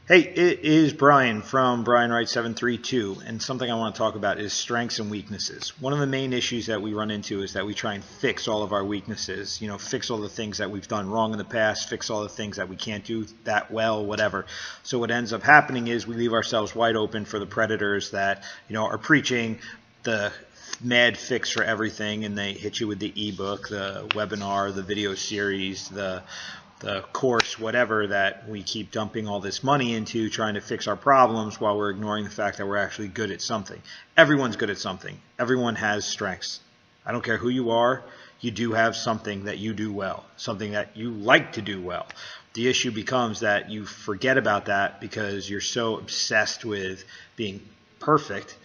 Hey, it is Brian from Brian Wright 732, and something I want to talk about is strengths and weaknesses. One of the main issues that we run into is that we try and fix all of our weaknesses, fix all the things that we've done wrong in the past, fix all the things that we can't do that well, whatever. So what ends up happening is we leave ourselves wide open for the predators that, are preaching the mad fix for everything, and they hit you with the ebook, the webinar, the video series, the course, whatever, that we keep dumping all this money into trying to fix our problems while we're ignoring the fact that we're actually good at something. Everyone's good at something. Everyone has strengths. I don't care who you are, you do have something that you do well, something that you like to do well. The issue becomes that you forget about that because you're so obsessed with being perfect,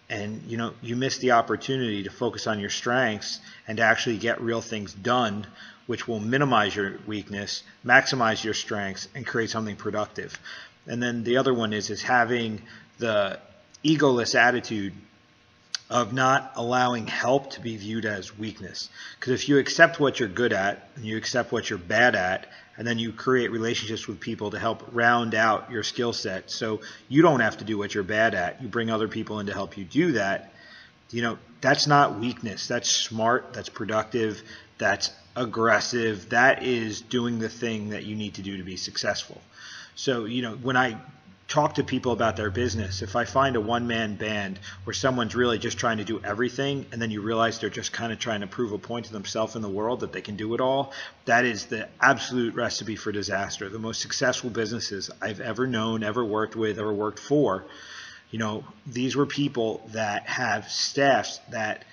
and you miss the opportunity to focus on your strengths and to actually get real things done, which will minimize your weakness, maximize your strengths, and create something productive. And then the other one is having the egoless attitude of not allowing help to be viewed as weakness. Because if you accept what you're good at and you accept what you're bad at, and then you create relationships with people to help round out your skill set so you don't have to do what you're bad at, you bring other people in to help you do that, that's not weakness. That's smart, that's productive, that's aggressive. That is doing the thing that you need to do to be successful. So, when I talk to people about their business, if I find a one-man band where someone's really just trying to do everything, and then you realize they're just kind of trying to prove a point to themselves in the world that they can do it all, that is the absolute recipe for disaster. The most successful businesses I've ever known, ever worked with, ever worked for, these were people that have staffs that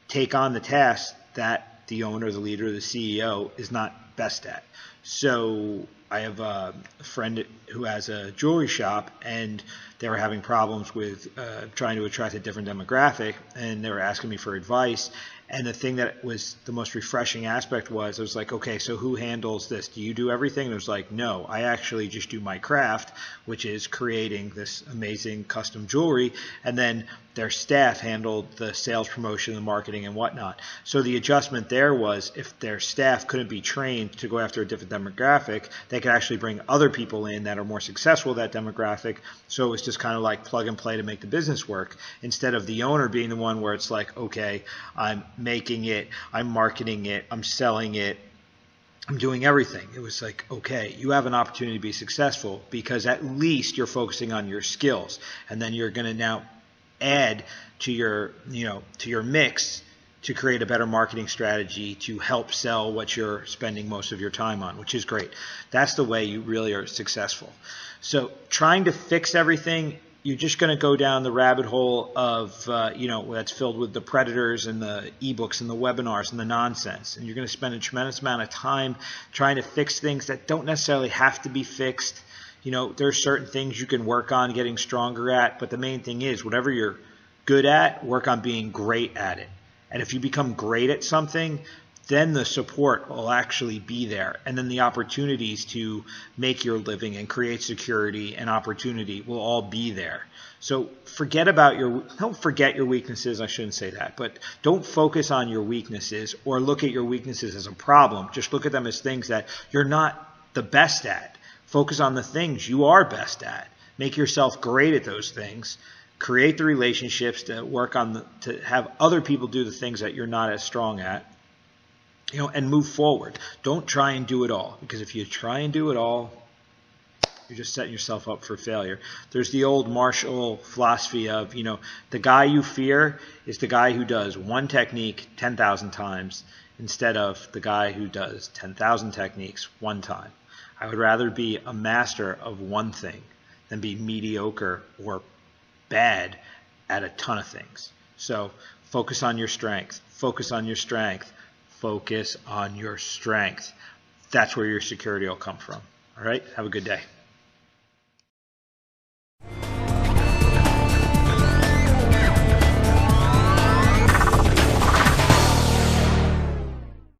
take on the tasks that the owner, the leader, the CEO is not best at. So I have a friend who has a jewelry shop, and they were having problems with trying to attract a different demographic, and they were asking me for advice. And the thing that was the most refreshing aspect was, I was like, okay, so who handles this? Do you do everything? And it was like, no, I actually just do my craft, which is creating this amazing custom jewelry. And then their staff handled the sales, promotion, the marketing, and whatnot. So the adjustment there was, if their staff couldn't be trained to go after a different demographic, they could actually bring other people in that are more successful at that demographic. So it was just kind of like plug and play to make the business work, instead of the owner being the one where it's like, okay, I'm making it, I'm marketing it, I'm selling it, I'm doing everything. It was like, okay, you have an opportunity to be successful because at least you're focusing on your skills, and then you're going to now add to your mix to create a better marketing strategy to help sell what you're spending most of your time on, which is great. That's the way you really are successful. So trying to fix everything, you're just going to go down the rabbit hole of, that's filled with the predators and the ebooks and the webinars and the nonsense. And you're going to spend a tremendous amount of time trying to fix things that don't necessarily have to be fixed. There are certain things you can work on getting stronger at, but the main thing is whatever you're good at, work on being great at it. And if you become great at something, then the support will actually be there. And then the opportunities to make your living and create security and opportunity will all be there. So don't forget your weaknesses. I shouldn't say that, but don't focus on your weaknesses or look at your weaknesses as a problem. Just look at them as things that you're not the best at. Focus on the things you are best at. Make yourself great at those things. Create the relationships to work on to have other people do the things that you're not as strong at. And move forward. Don't try and do it all, because if you try and do it all, you're just setting yourself up for failure. There's the old Marshall philosophy of, the guy you fear is the guy who does one technique 10,000 times instead of the guy who does 10,000 techniques one time. I would rather be a master of one thing than be mediocre or bad at a ton of things. So focus on your strength. Focus on your strength. Focus on your strength. That's where your security will come from. All right? Have a good day.